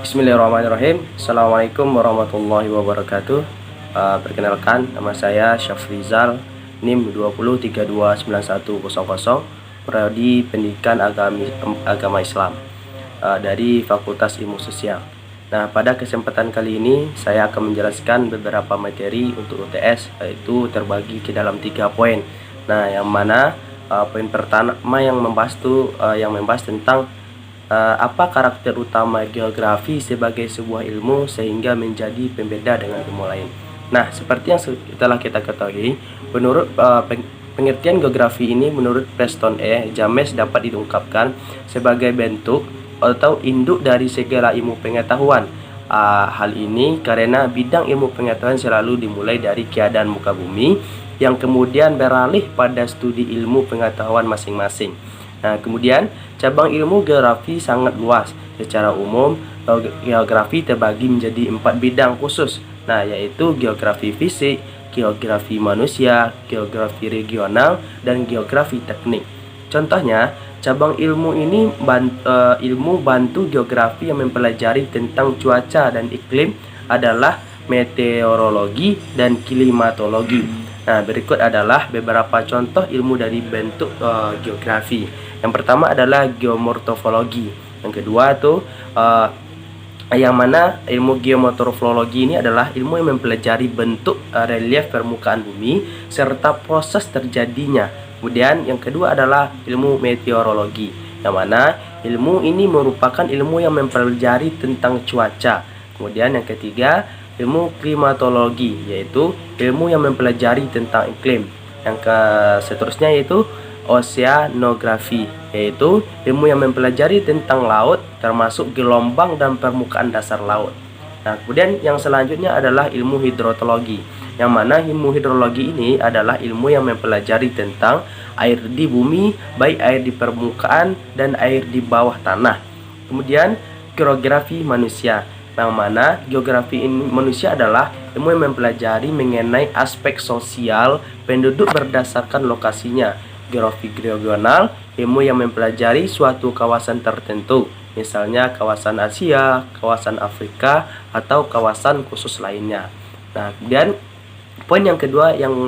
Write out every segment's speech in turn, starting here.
Bismillahirrahmanirrahim. Assalamualaikum warahmatullahi wabarakatuh. Perkenalkan, nama saya Syafrizal, NIM 20329100, Prodi Pendidikan Agama Islam dari Fakultas Ilmu Sosial. Nah, pada kesempatan kali ini saya akan menjelaskan beberapa materi untuk UTS, yaitu terbagi ke dalam 3 poin. Nah, yang mana poin pertama yang membahas tentang apa karakter utama geografi sebagai sebuah ilmu sehingga menjadi pembeda dengan ilmu lain. Nah, seperti yang telah kita ketahui, menurut pengertian geografi ini, menurut Preston James dapat diungkapkan sebagai bentuk atau induk dari segala ilmu pengetahuan. Hal ini karena bidang ilmu pengetahuan selalu dimulai dari keadaan muka bumi yang kemudian beralih pada studi ilmu pengetahuan masing-masing. Nah, kemudian cabang ilmu geografi sangat luas. Secara umum, geografi terbagi menjadi 4 bidang khusus. Nah, yaitu geografi fisik, geografi manusia, geografi regional, dan geografi teknik. Contohnya, cabang ilmu ini ilmu bantu geografi yang mempelajari tentang cuaca dan iklim adalah meteorologi dan klimatologi. Nah, berikut adalah beberapa contoh ilmu dari bentuk geografi. Yang pertama adalah geomorfologi. Yang kedua itu yang mana ilmu geomorfologi ini adalah ilmu yang mempelajari bentuk relief permukaan bumi serta proses terjadinya. Kemudian yang kedua adalah ilmu meteorologi, yang mana ilmu ini merupakan ilmu yang mempelajari tentang cuaca. Kemudian yang ketiga, ilmu klimatologi, yaitu ilmu yang mempelajari tentang iklim. Yang seterusnya yaitu oceanografi, yaitu ilmu yang mempelajari tentang laut termasuk gelombang dan permukaan dasar laut. Nah, kemudian yang selanjutnya adalah ilmu hidrologi, yang mana ilmu hidrologi ini adalah ilmu yang mempelajari tentang air di bumi, baik air di permukaan dan air di bawah tanah. Kemudian geografi manusia, yang mana geografi manusia adalah ilmu yang mempelajari mengenai aspek sosial penduduk berdasarkan lokasinya. Geografi regional, ilmu yang mempelajari suatu kawasan tertentu, misalnya kawasan Asia, kawasan Afrika, atau kawasan khusus lainnya. Nah, kemudian poin yang kedua yang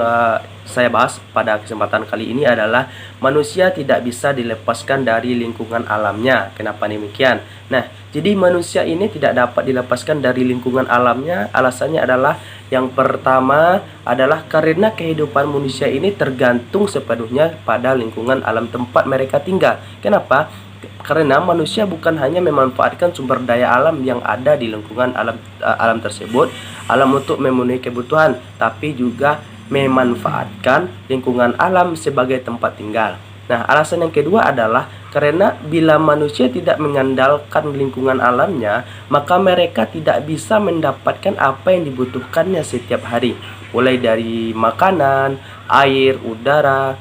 saya bahas pada kesempatan kali ini adalah manusia tidak bisa dilepaskan dari lingkungan alamnya. Kenapa demikian? Nah, jadi manusia ini tidak dapat dilepaskan dari lingkungan alamnya. Alasannya adalah yang pertama adalah karena kehidupan manusia ini tergantung sepenuhnya pada lingkungan alam tempat mereka tinggal. Kenapa? Karena manusia bukan hanya memanfaatkan sumber daya alam yang ada di lingkungan alam tersebut, alam untuk memenuhi kebutuhan, tapi juga memanfaatkan lingkungan alam sebagai tempat tinggal. Nah, alasan yang kedua adalah karena bila manusia tidak mengandalkan lingkungan alamnya, maka mereka tidak bisa mendapatkan apa yang dibutuhkannya setiap hari, mulai dari makanan, air, udara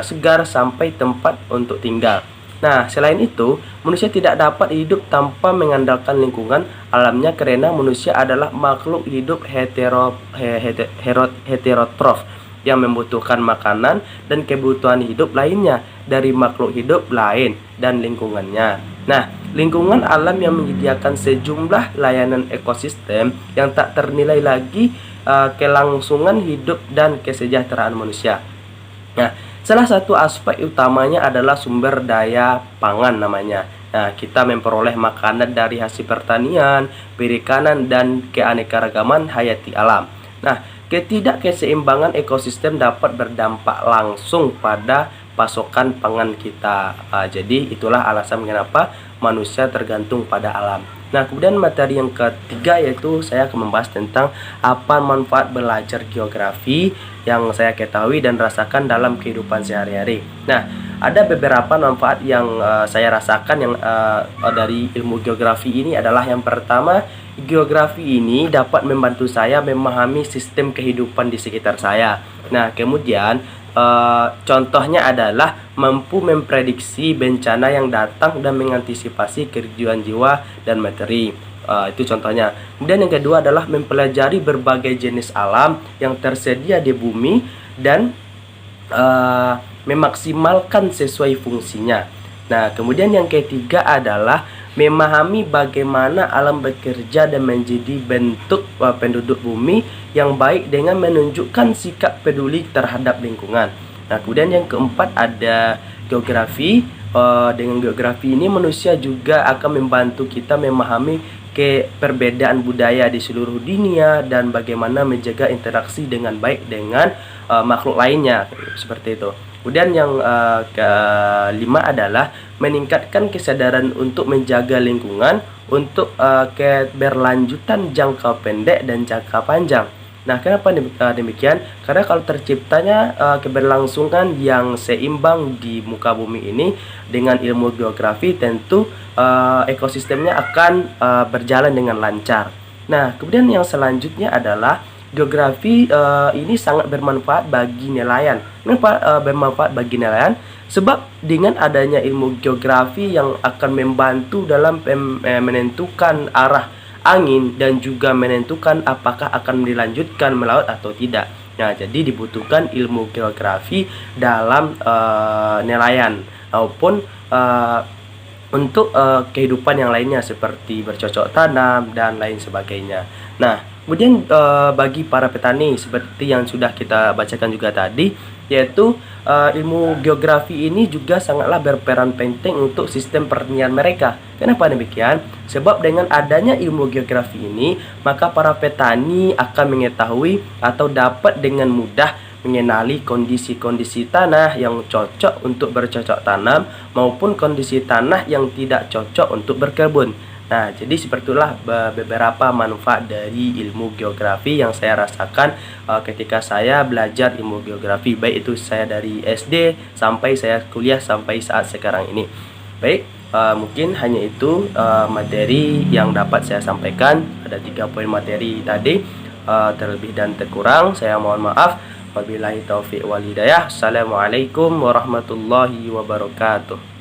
segar sampai tempat untuk tinggal. Nah, selain itu, manusia tidak dapat hidup tanpa mengandalkan lingkungan alamnya karena manusia adalah makhluk hidup heterotrof yang membutuhkan makanan dan kebutuhan hidup lainnya dari makhluk hidup lain dan lingkungannya. Nah, lingkungan alam yang menyediakan sejumlah layanan ekosistem yang tak ternilai lagi kelangsungan hidup dan kesejahteraan manusia. Nah, salah satu aspek utamanya adalah sumber daya pangan namanya. Nah, kita memperoleh makanan dari hasil pertanian, perikanan, dan keanekaragaman hayati alam. Nah, ketidakkeseimbangan ekosistem dapat berdampak langsung pada pasokan pangan kita. Jadi, itulah alasan kenapa manusia tergantung pada alam. Nah, kemudian materi yang ketiga yaitu saya akan membahas tentang apa manfaat belajar geografi yang saya ketahui dan rasakan dalam kehidupan sehari-hari. Nah, ada beberapa manfaat yang saya rasakan yang dari ilmu geografi ini adalah yang pertama, geografi ini dapat membantu saya memahami sistem kehidupan di sekitar saya. Nah, kemudian contohnya adalah mampu memprediksi bencana yang datang dan mengantisipasi kerugian jiwa dan materi. Itu contohnya. Kemudian yang kedua adalah mempelajari berbagai jenis alam yang tersedia di bumi dan memaksimalkan sesuai fungsinya. Nah, kemudian yang ketiga adalah memahami bagaimana alam bekerja dan menjadi bentuk penduduk bumi yang baik dengan menunjukkan sikap peduli terhadap lingkungan. Nah, kemudian yang keempat ada geografi. Dengan geografi ini manusia juga akan membantu kita memahami perbedaan budaya di seluruh dunia dan bagaimana menjaga interaksi dengan baik dengan makhluk lainnya, seperti itu. Kemudian yang kelima adalah meningkatkan kesadaran untuk menjaga lingkungan untuk keberlanjutan jangka pendek dan jangka panjang. Nah, kenapa demikian? Karena kalau terciptanya keberlangsungan yang seimbang di muka bumi ini dengan ilmu geografi, tentu ekosistemnya akan berjalan dengan lancar. Nah, kemudian yang selanjutnya adalah geografi ini sangat bermanfaat bagi nelayan. Kenapa bermanfaat bagi nelayan? Sebab dengan adanya ilmu geografi yang akan membantu dalam menentukan arah angin dan juga menentukan apakah akan dilanjutkan melaut atau tidak. Nah, jadi dibutuhkan ilmu geografi dalam nelayan maupun untuk kehidupan yang lainnya seperti bercocok tanam dan lain sebagainya. Nah, kemudian bagi para petani seperti yang sudah kita bacakan juga tadi, yaitu ilmu geografi ini juga sangatlah berperan penting untuk sistem pertanian mereka. Kenapa demikian? Sebab dengan adanya ilmu geografi ini, maka para petani akan mengetahui atau dapat dengan mudah mengenali kondisi-kondisi tanah yang cocok untuk bercocok tanam maupun kondisi tanah yang tidak cocok untuk berkebun. Nah, jadi seperti itulah beberapa manfaat dari ilmu geografi yang saya rasakan ketika saya belajar ilmu geografi, baik itu saya dari SD sampai saya kuliah sampai saat sekarang ini. Baik, mungkin hanya itu materi yang dapat saya sampaikan. Ada 3 poin materi tadi, terlebih dan terkurang saya mohon maaf. Wabillahi taufiq wal hidayah. Assalamualaikum warahmatullahi wabarakatuh.